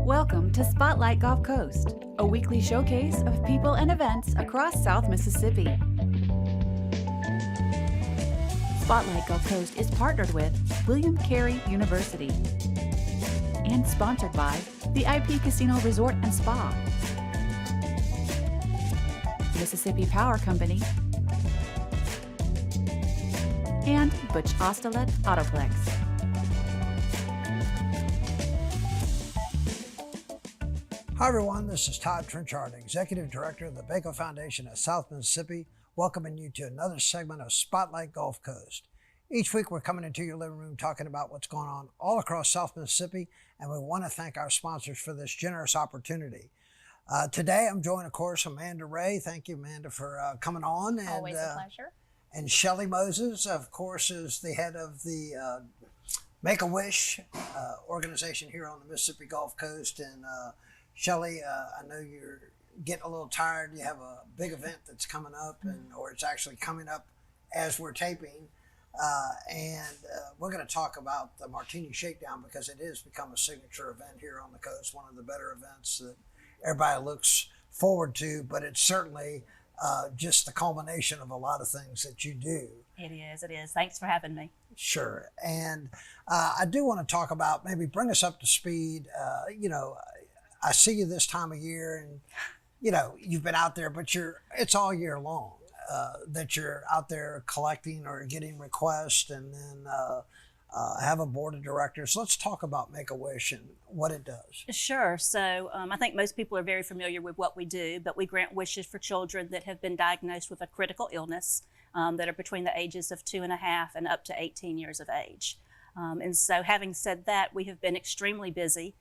Welcome to Spotlight Gulf Coast, a weekly showcase of people and events across South Mississippi. Spotlight Gulf Coast is partnered with William Carey University and sponsored by the IP Casino Resort and Spa, Mississippi Power Company, and Butch Ostelet Autoplex. Hi everyone, this is Todd Trenchard, Executive Director of the Baco Foundation of South Mississippi, welcoming you to another segment of Spotlight Gulf Coast. Each week we're coming into your living room talking about what's going on all across South Mississippi, and we want to thank our sponsors for this generous opportunity. Today I'm joined, of course, Amanda Ray. Thank you, Amanda, for coming on. And, always a pleasure. And Shellie Moses, of course, is the head of the Make-A-Wish organization here on the Mississippi Gulf Coast. And Shellie, I know you're getting a little tired. You have a big event that's coming up, or it's actually coming up as we're taping. And we're going to talk about the Martini Shakedown because it has become a signature event here on the coast, one of the better events that everybody looks forward to, but it's certainly just the culmination of a lot of things that you do. It is. Thanks for having me. Sure. And I do want to talk about, maybe bring us up to speed. I see you this time of year and, you've been out there, but it's all year long that you're out there collecting or getting requests, and then have a board of directors. Let's talk about Make-A-Wish and what it does. Sure. So I think most people are very familiar with what we do, but we grant wishes for children that have been diagnosed with a critical illness that are between the ages of 2.5 and up to 18 years of age. And so having said that, we have been extremely busy.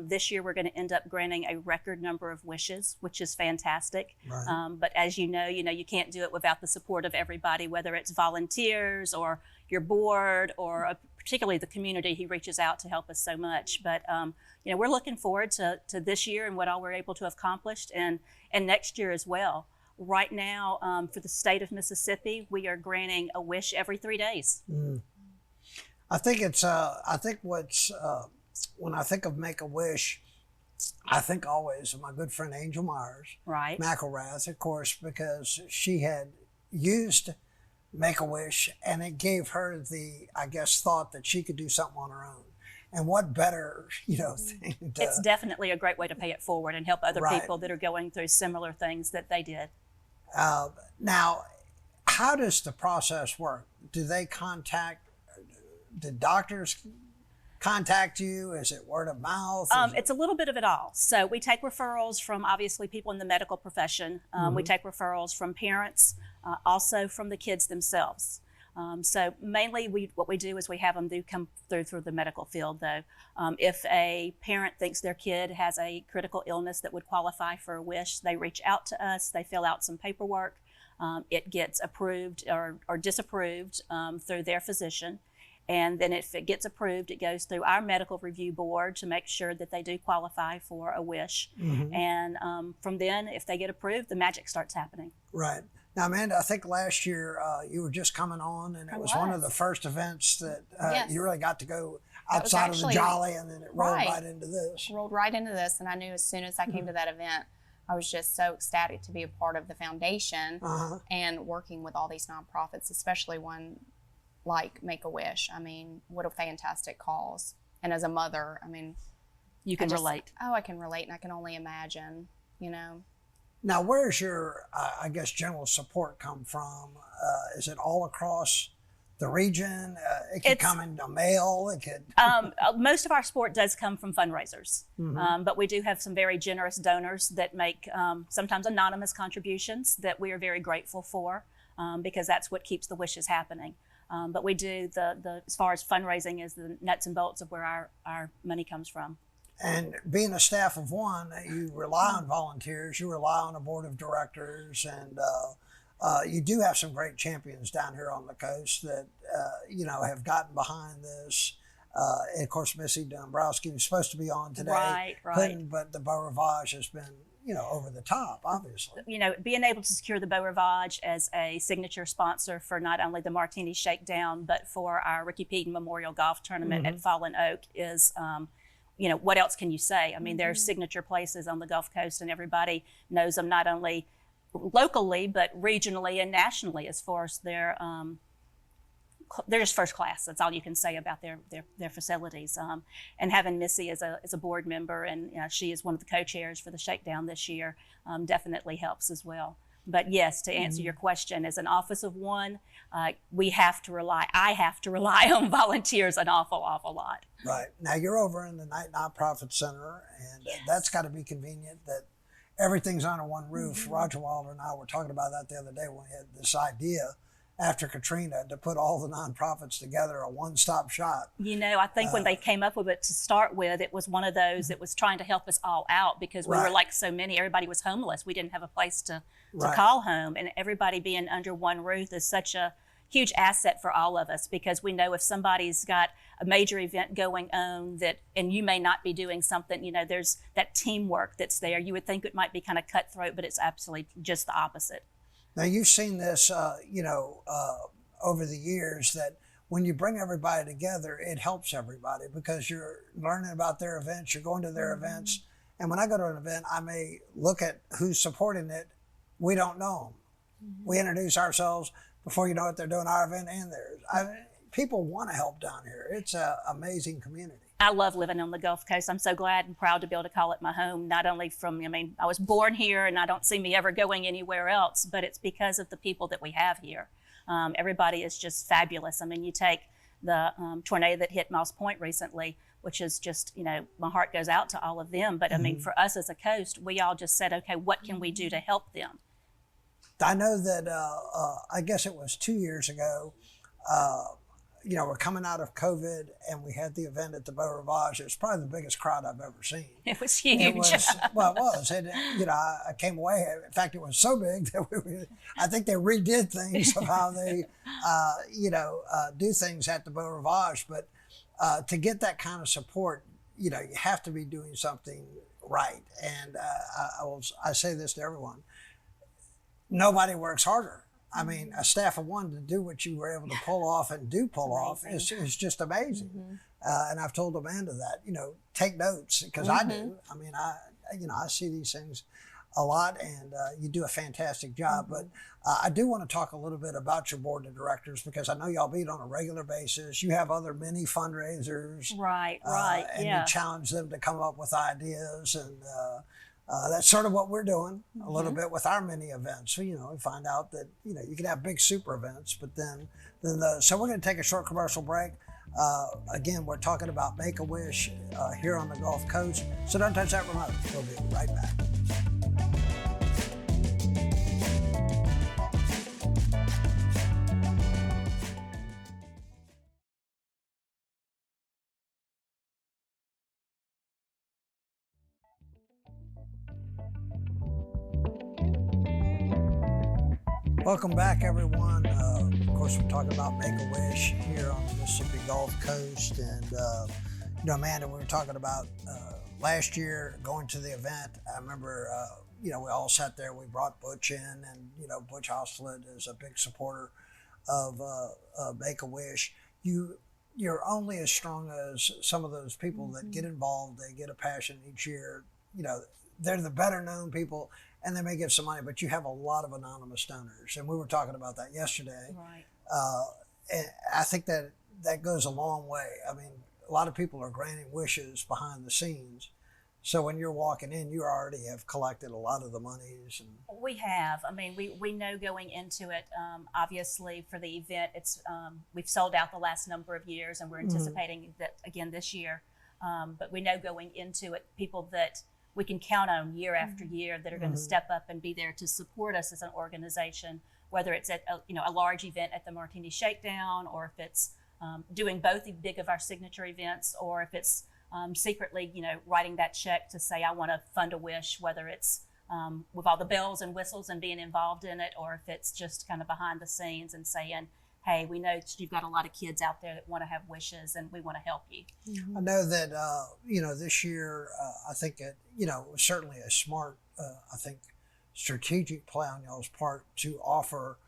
This year, we're going to end up granting a record number of wishes, which is fantastic. Right. But as you know, you can't do it without the support of everybody, whether it's volunteers or your board or particularly the community who reaches out to help us so much. But we're looking forward to this year and what all we're able to have accomplished, and next year as well. Right now, for the state of Mississippi, we are granting a wish every 3 days. I think when I think of Make-A-Wish, I think always of my good friend Angel Myers, right? McElrath, of course, because she had used Make-A-Wish and it gave her the, thought that she could do something on her own. And what better, thing to... It's definitely a great way to pay it forward and help other Right. people that are going through similar things that they did. Now, how does the process work? Do doctors contact you? Is it word of mouth? It's a little bit of it all. So we take referrals from obviously people in the medical profession. We take referrals from parents, also from the kids themselves. So mainly what we do is we have them come through the medical field though. If a parent thinks their kid has a critical illness that would qualify for a wish, they reach out to us, they fill out some paperwork. It gets approved or disapproved through their physician. And then if it gets approved, it goes through our medical review board to make sure that they do qualify for a wish. And from then, if they get approved, the magic starts happening. Right. Now, Amanda, I think last year you were just coming on, and it was one of the first events that Yes. you really got to go outside of the Jolly, and then it rolled right into this. Rolled right into this, and I knew as soon as I came to that event, I was just so ecstatic to be a part of the foundation and working with all these nonprofits, especially one like Make-A-Wish. I mean, what a fantastic cause. And as a mother, I mean, You can relate. Oh, I can relate, and I can only imagine, Now, where's your, general support come from? Is it all across the region? It could come in the mail. It could. Most of our support does come from fundraisers, but we do have some very generous donors that make sometimes anonymous contributions that we are very grateful for because that's what keeps the wishes happening. But we do the as far as fundraising is the nuts and bolts of where our money comes from. And being a staff of one, you rely on volunteers, you rely on a board of directors, and you do have some great champions down here on the coast that, have gotten behind this. And of course, Missy Dombrowski was supposed to be on today. Right. But the Beau Rivage has been, over the top, obviously. Being able to secure the Beau Rivage as a signature sponsor for not only the Martini Shakedown, but for our Ricky Peden Memorial Golf Tournament at Fallen Oak is what else can you say? I mean, there's signature places on the Gulf Coast, and everybody knows them not only locally but regionally and nationally as far as they're just first class. That's all you can say about their facilities. And having Missy as a board member, and she is one of the co-chairs for the Shakedown this year, definitely helps as well. But yes, to answer your question, as an office of one, I have to rely on volunteers an awful lot. Right. Now you're over in the Night Nonprofit Center, and that's got to be convenient that everything's under one roof. Roger Wilder and I were talking about that the other day when we had this idea after Katrina to put all the nonprofits together, a one-stop shop. I think when they came up with it to start with, it was one of those that was trying to help us all out, because we were like so many, everybody was homeless. We didn't have a place to call home, and everybody being under one roof is such a huge asset for all of us, because we know if somebody's got a major event going on and you may not be doing something, there's that teamwork that's there. You would think it might be kind of cutthroat, but it's absolutely just the opposite. Now you've seen this, over the years, that when you bring everybody together, it helps everybody because you're learning about their events, you're going to their events. And when I go to an event, I may look at who's supporting it. We don't know them. We introduce ourselves. Before you know it, they're doing our event and theirs. People want to help down here. It's an amazing community. I love living on the Gulf Coast. I'm so glad and proud to be able to call it my home, not only I was born here and I don't see me ever going anywhere else, but it's because of the people that we have here. Everybody is just fabulous. I mean, you take the tornado that hit Moss Point recently, which is just, my heart goes out to all of them. But I mean, for us as a coast, we all just said, okay, what can we do to help them? I know that, I guess it was 2 years ago, we're coming out of COVID and we had the event at the Beau Rivage. It was probably the biggest crowd I've ever seen. It was huge. It was. And, I came away. In fact, it was so big that I think they redid things of how they, do things at the Beau Rivage. But to get that kind of support, you have to be doing something right. And I say this to everyone. Nobody works harder. I mean, a staff of one to do what you were able to pull off and pull off is just amazing. And I've told Amanda that, take notes, because I do. I mean, I see these things a lot, and you do a fantastic job. But I do want to talk a little bit about your board of directors, because I know y'all meet on a regular basis. You have other mini fundraisers. Right. And you challenge them to come up with ideas, and that's sort of what we're doing a little bit with our mini events. So, we find out that, you can have big super events, but so we're going to take a short commercial break. Again, we're talking about Make-A-Wish here on the Gulf Coast. So don't touch that remote. We'll be right back. Welcome back, everyone. Of course, we're talking about Make-A-Wish here on the Mississippi Gulf Coast. And, Amanda, we were talking about last year going to the event. I remember, we all sat there. We brought Butch in, and, Butch Hoslet is a big supporter of Make-A-Wish. You're only as strong as some of those people that get involved. They get a passion each year. They're the better known people, and they may give some money, but you have a lot of anonymous donors. And we were talking about that yesterday. Right. And I think that goes a long way. I mean, a lot of people are granting wishes behind the scenes. So when you're walking in, you already have collected a lot of the monies. And we have. I mean, we know going into it, obviously for the event, we've sold out the last number of years, and we're anticipating that again this year. But we know going into it, people that we can count on year after year that are going to step up and be there to support us as an organization, whether it's at a large event at the Martini Shakedown, or if it's doing both big of our signature events, or if it's secretly writing that check to say I want to fund a wish, whether it's with all the bells and whistles and being involved in it, or if it's just kind of behind the scenes and saying, hey, we know you've got a lot of kids out there that want to have wishes, and we want to help you. I know that, this year, I think it, was certainly a smart, strategic play on y'all's part to offer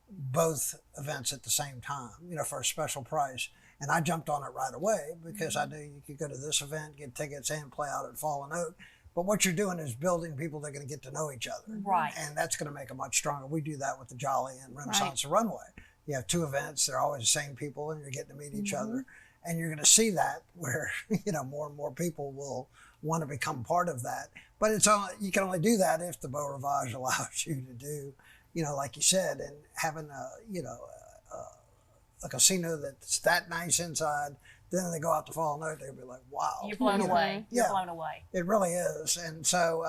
both events at the same time, for a special price. And I jumped on it right away because I knew you could go to this event, get tickets, and play out at Fallen Oak. But what you're doing is building people that are going to get to know each other. Right. And that's going to make them much stronger. We do that with the Jolly and Renaissance Runway. You have 2 events, they're always the same people, and you're getting to meet each other. And you're going to see that where, more and more people will want to become part of that. But you can only do that if the Beau Rivage allows you to do, like you said, and having a casino that's that nice inside, then they go out to Fallen Oak, they'll be like, wow. You're blown away. You're blown away. It really is. And so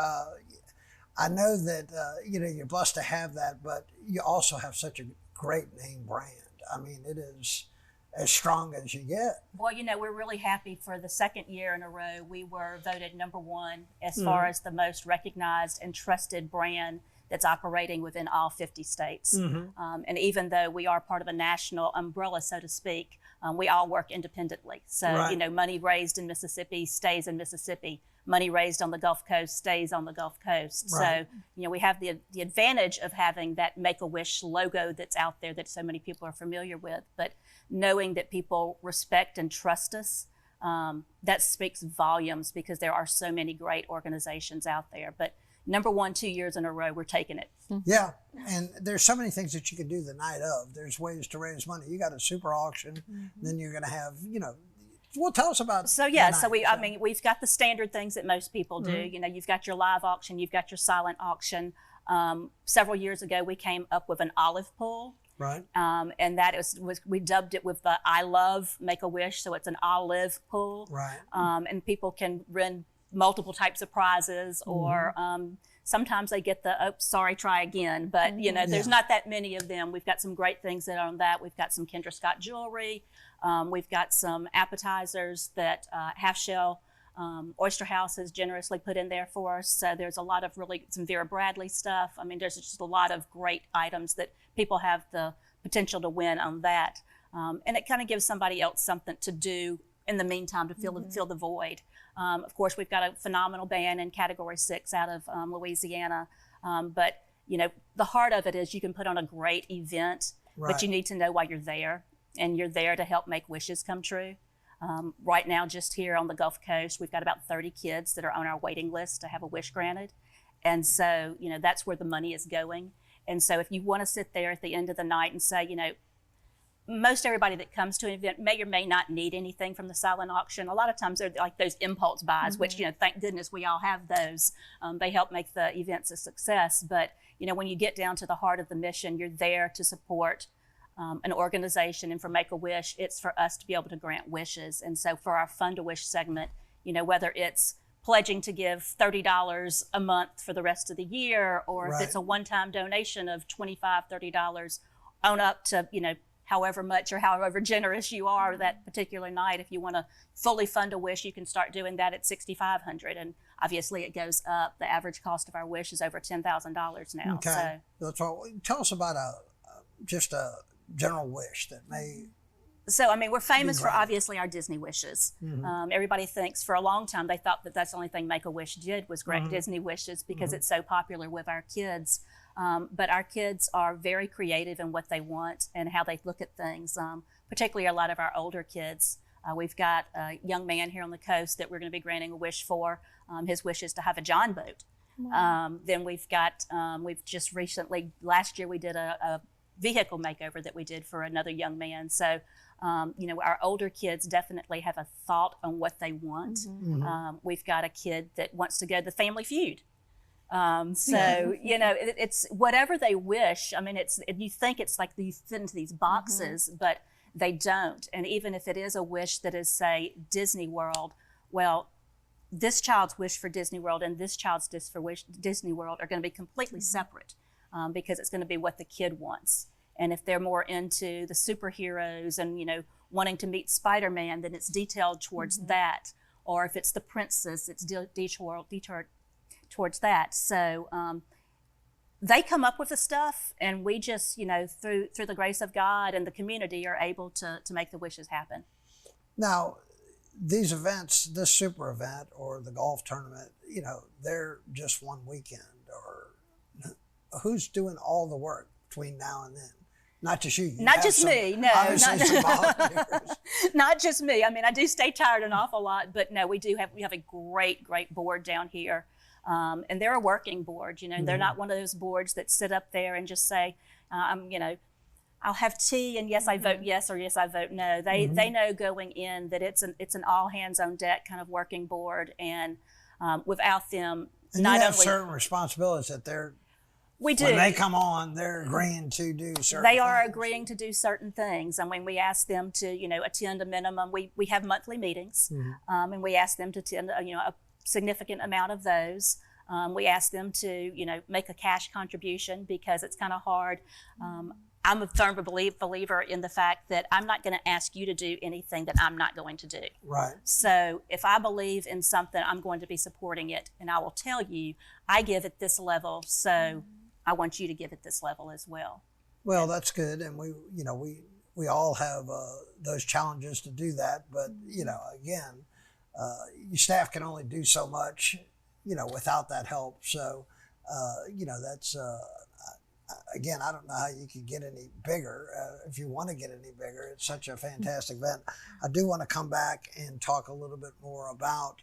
I know that, you're blessed to have that, but you also have such a great name brand. I mean, it is as strong as you get. Well, we're really happy for the second year in a row. We were voted #1 as far as the most recognized and trusted brand that's operating within all 50 states. And even though we are part of a national umbrella, so to speak, we all work independently. So, money raised in Mississippi stays in Mississippi. Money raised on the Gulf Coast stays on the Gulf Coast. Right. So, we have the advantage of having that Make-A-Wish logo that's out there that so many people are familiar with. But knowing that people respect and trust us, that speaks volumes because there are so many great organizations out there. But #1 2 years in a row, we're taking it. Yeah, and there's so many things that you can do the night of. There's ways to raise money. You got a super auction, then you're going to have, well, tell us about. So we've got the standard things that most people do. You've got your live auction, you've got your silent auction. Several years ago, we came up with an olive pool. Right. And that we dubbed it with the I Love Make-A-Wish, so it's an olive pool. Right. And people can win multiple types of prizes, or sometimes they get the, oh, sorry, try again. But, there's not that many of them. We've got some great things that are on that. We've got some Kendra Scott jewelry. We've got some appetizers that Half Shell Oyster House has generously put in there for us. So there's a lot of some Vera Bradley stuff. I mean, there's just a lot of great items that people have the potential to win on that. And it kind of gives somebody else something to do in the meantime to fill the void. Of course, we've got a phenomenal band in Category 6 out of Louisiana. But, the heart of it is you can put on a great event, but you need to know why you're there. And you're there to help make wishes come true. Right now, just here on the Gulf Coast, we've got about 30 kids that are on our waiting list to have a wish granted. And so, that's where the money is going. And so if you want to sit there at the end of the night and say, most everybody that comes to an event may or may not need anything from the silent auction. A lot of times they're like those impulse buys, which, thank goodness we all have those. They help make the events a success. But, when you get down to the heart of the mission, you're there to support an organization. And for Make-A-Wish, it's for us to be able to grant wishes. And so for our Fund to Wish segment, whether it's pledging to give $30 a month for the rest of the year, or if it's a one-time donation of $25, $30 on up to, however much or however generous you are that particular night. If you want to fully fund a wish, you can start doing that at $6,500. And obviously it goes up. The average cost of our wish is over $10,000 now. Okay. So That's right. Tell us about just a general wish that may. So, we're famous for obviously our Disney wishes. Everybody thinks for a long time they thought that that's the only thing Make-A-Wish did was grant Disney wishes because it's so popular with our kids. But our kids are very creative in what they want and how they look at things, particularly a lot of our older kids. We've got a young man here on the coast that we're going to be granting a wish for. His wish is to have a John boat. Wow. Then we've got, we've just recently, last year we did a vehicle makeover that we did for another young man. So, our older kids definitely have a thought on what they want. We've got a kid that wants to go to the Family Feud. It's whatever they wish. You think it's like you fit into these boxes, but they don't. And even if it is a wish that is, say, Disney World, well, this child's wish for Disney World and this child's wish for Disney World are going to be completely separate because it's going to be what the kid wants. And if they're more into the superheroes and, wanting to meet Spider-Man, then it's detailed towards that. Or if it's the princess, it's detailed towards that. So they come up with the stuff, and we just, through the grace of God and the community, are able to make the wishes happen. Now, these events, this super event or the golf tournament, they're just one weekend. Or who's doing all the work between now and then? Not just you. You Not have just some- me, no, obviously not- some volunteers. Not just me. I mean, I do stay tired an awful lot, but no, we have a great board down here, and they're a working board. You know, they're not one of those boards that sit up there and just say, you know, I'll have tea and yes, I vote yes or yes, I vote no. They know going in that it's an all hands on deck kind of working board, and without them, And not you have only certain responsibilities that they're we do. when they come on, they're agreeing to do certain. They are things. agreeing to do certain things. I mean, we ask them to, you know, attend a minimum. We have monthly meetings, and we ask them to attend, you know, a significant amount of those. We ask them to, you know, make a cash contribution because it's kind of hard. I'm a firm believer in the fact that I'm not going to ask you to do anything that I'm not going to do. Right. So if I believe in something, I'm going to be supporting it, and I will tell you, I give it this level, so I want you to give it this level as well. Well, that's good, and we all have those challenges to do that. But you know, again, your staff can only do so much, you know, without that help. So, you know, that's again, I don't know how you can get any bigger. If you want to get any bigger, it's such a fantastic event. I do want to come back and talk a little bit more about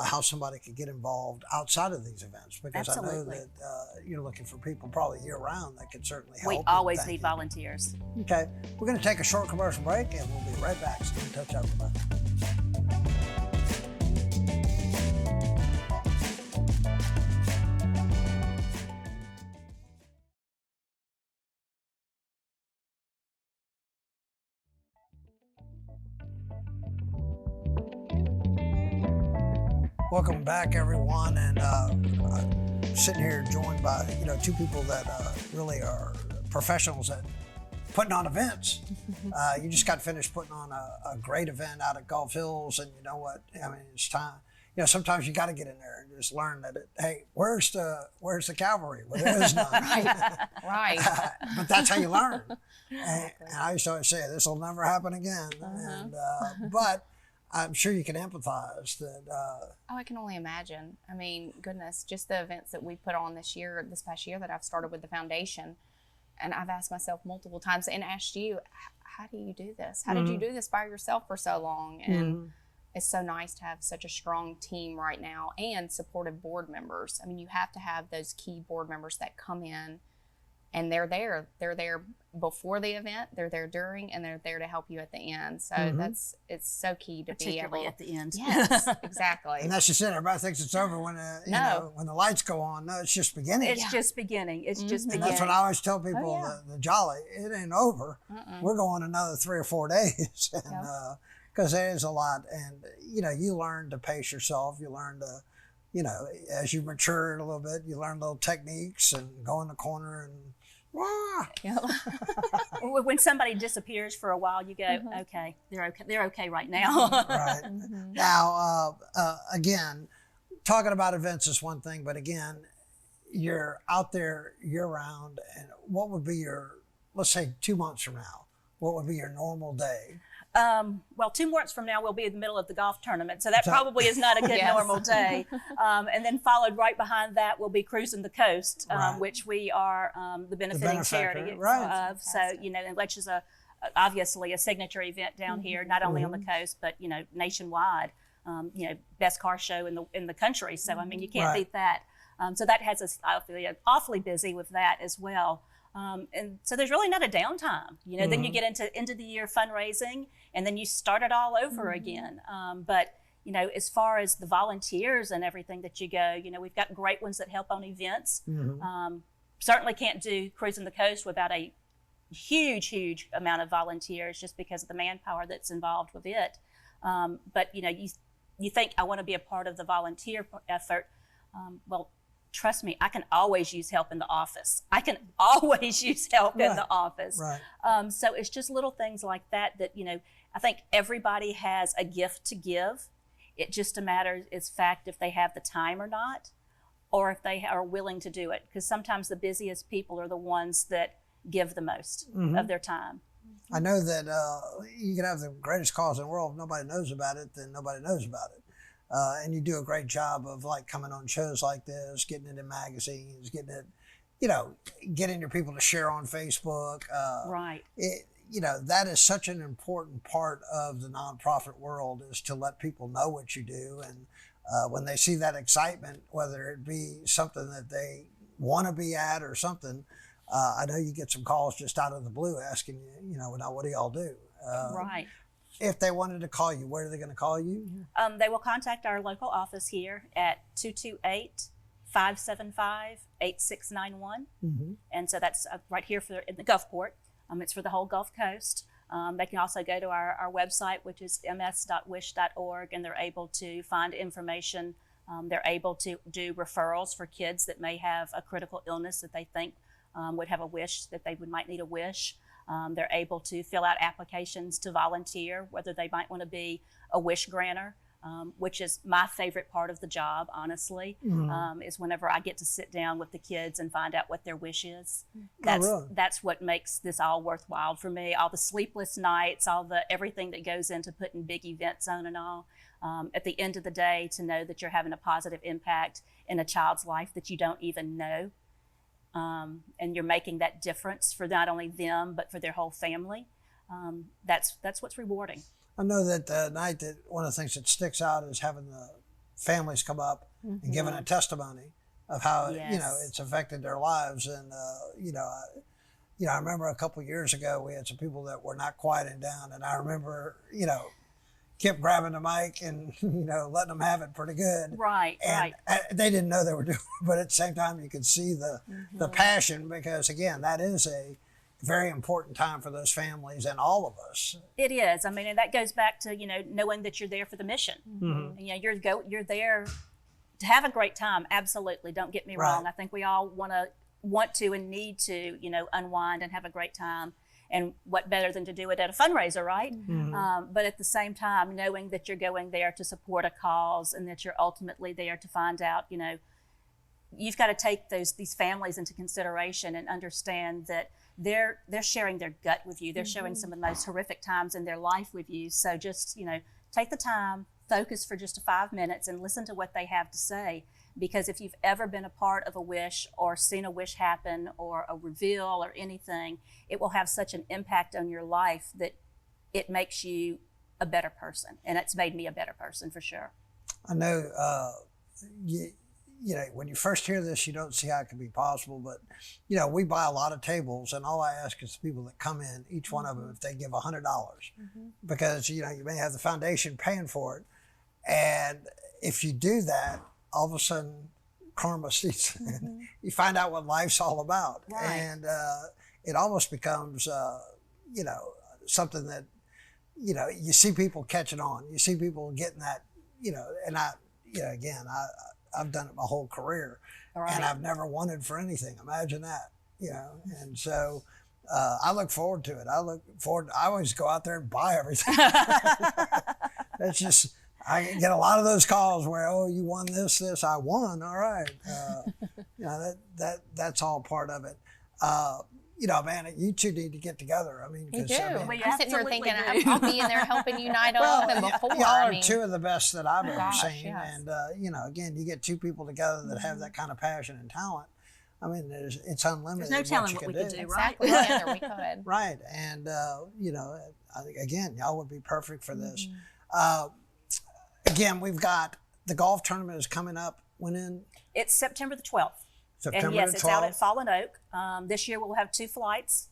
how somebody could get involved outside of these events, because Absolutely. I know that you're looking for people probably year round that could certainly help. We and always thank need you. volunteers. Okay, we're going to take a short commercial break and we'll be right back. Stay in touch, everybody. Welcome back, everyone, and I'm sitting here joined by two people that really are professionals at putting on events. You just got finished putting on a great event out at Gulf Hills, and you know what? I mean, it's time. You know, sometimes you got to get in there and just learn that. Hey, where's the cavalry? Well, there is none. Right. But that's how you learn. And I used to always say, this will never happen again. And but I'm sure you can empathize that. Oh, I can only imagine. I mean, goodness, just the events that we put on this past year that I've started with the foundation. And I've asked myself multiple times and asked you, how do you do this? How did you do this by yourself for so long? And it's so nice to have such a strong team right now and supportive board members. I mean, you have to have those key board members that come in and they're there. They're there before the event, they're there during, and they're there to help you at the end. So it's so key to be able Particularly at the end. Yes, exactly. And that's just it. Everybody thinks it's over when when the lights go on. No, it's just beginning. It's just beginning. It's just And beginning. that's what I always tell people, the jolly, it ain't over. We're going another 3 or 4 days. And because there is a lot. And, you learn to pace yourself. You learn to, as you mature a little bit, you learn little techniques and go in the corner and, When somebody disappears for a while, you go, okay, they're okay right now. Right. Now, again, talking about events is one thing, but again, you're out there year round, and what would be let's say 2 months from now, what would be your normal day? Well, 2 months from now, we'll be in the middle of the golf tournament, so that probably is not a good normal day. And then followed right behind that will be Cruising the Coast, which we are the benefiting charity of. So, which is obviously a signature event down here, not only on the coast, but, nationwide. Best car show in the country. So, I mean, you can't beat that. So that has us awfully busy with that as well. And so there's really not a downtime, then you get into end of the year fundraising, and then you start it all over again. But, as far as the volunteers and everything that you go, we've got great ones that help on events. Certainly can't do Cruising the Coast without a huge amount of volunteers, just because of the manpower that's involved with it. But, you think I want to be a part of the volunteer effort. Well, trust me, I can always use help in the office. I can always use help in the office. Right. So it's just little things like that, I think everybody has a gift to give. It just a matter is fact if they have the time or not, or if they are willing to do it. Because sometimes the busiest people are the ones that give the most of their time. I know that you can have the greatest cause in the world. If nobody knows about it, then nobody knows about it. And you do a great job of coming on shows like this, getting it in magazines, getting it getting your people to share on Facebook. Right. That is such an important part of the nonprofit world, is to let people know what you do. And when they see that excitement, whether it be something that they want to be at or something, I know you get some calls just out of the blue asking you, now what do y'all do? Right. If they wanted to call you, where are they going to call you? They will contact our local office here at 228-575-8691. And so that's right here in the Gulfport. It's for the whole Gulf Coast. They can also go to our website, which is ms.wish.org, and they're able to find information. They're able to do referrals for kids that may have a critical illness that they think would have a wish, that they might need a wish. They're able to fill out applications to volunteer, whether they might want to be a wish granter, which is my favorite part of the job, honestly, is whenever I get to sit down with the kids and find out what their wish is. That's what makes this all worthwhile for me. All the sleepless nights, everything that goes into putting big events on and all. At the end of the day, to know that you're having a positive impact in a child's life that you don't even know. And you're making that difference for not only them, but for their whole family. That's what's rewarding. I know that the night that one of the things that sticks out is having the families come up and giving a testimony of how it's affected their lives. And I remember a couple of years ago we had some people that were not quieting down, and I remember kept grabbing the mic and letting them have it pretty good. Right. They didn't know they were doing it, but at the same time you could see the passion, because again, that is a very important time for those families and all of us. It is. I mean, and that goes back to knowing that you're there for the mission. And, you're there to have a great time. Absolutely. Don't get me wrong. I think we all want to and need to unwind and have a great time. And what better than to do it at a fundraiser, right? But at the same time, knowing that you're going there to support a cause, and that you're ultimately there to find out, you've got to take these families into consideration and understand that they're sharing their gut with you. They're showing some of the most horrific times in their life with you. So just, take the time, focus for just 5 minutes and listen to what they have to say. Because if you've ever been a part of a wish or seen a wish happen or a reveal or anything, it will have such an impact on your life that it makes you a better person. And it's made me a better person for sure. I know, when you first hear this, you don't see how it can be possible, but we buy a lot of tables, and all I ask is the people that come in, each one of them, if they give $100, because you may have the foundation paying for it. And if you do that, all of a sudden karma sees you find out what life's all about. And it almost becomes something that you see people catching on, you see people getting that, and I've done it my whole career, and I've never wanted for anything. Imagine that, and so I look forward to it. I always go out there and buy everything. That's just, I get a lot of those calls where, oh, you won this, I won. All right. That's all part of it. Man, you two need to get together. I mean, you do. We I'm sitting here thinking, do. I'll be in there helping unite all of them before. Y'all are two of the best that I've ever seen. Yes. And, again, you get two people together that have that kind of passion and talent. I mean, it's unlimited. There's no telling what what you we can could do, Exactly. right? Together we could. Right. And, I think, again, y'all would be perfect for this. Again, we've got the golf tournament is coming up. When? It's September the 12th. September and yes, the 12th. It's out at Fallen Oak. This year we'll have 2 flights,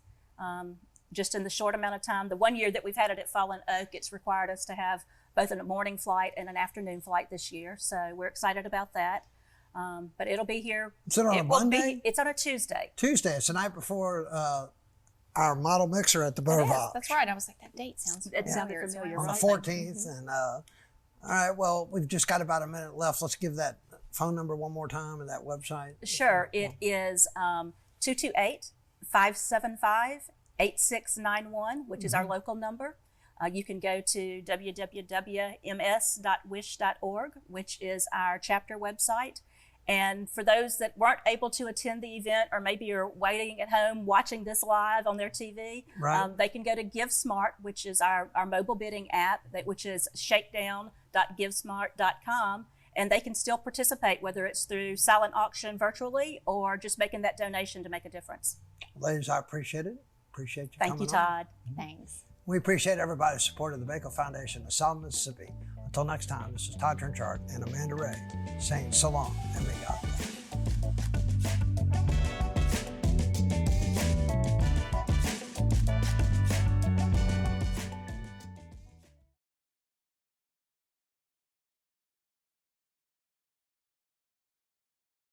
just in the short amount of time. The one year that we've had it at Fallen Oak, it's required us to have both a morning flight and an afternoon flight this year. So we're excited about that. But it'll be here. Is it on a Monday? It's on a Tuesday. Tuesday. It's the night before our model mixer at the Boardwalk. That's right. I was like, that date sounds sounded familiar, on right? the 14th. And all right, well, we've just got about a minute left. Let's give that phone number one more time and that website. Sure. It is 228-575-8691, which is our local number. You can go to www.ms.wish.org, which is our chapter website. And for those that weren't able to attend the event, or maybe you're waiting at home watching this live on their TV, they can go to GiveSmart, which is our mobile bidding app, which is shakedown.givesmart.com. and they can still participate, whether it's through silent auction virtually or just making that donation to make a difference. Ladies, I appreciate it. Appreciate you Thank coming you, Todd. Thanks. We appreciate everybody's support of the Baco Foundation of South Mississippi. Until next time, this is Todd Trenchard and Amanda Ray saying so long and may God bless.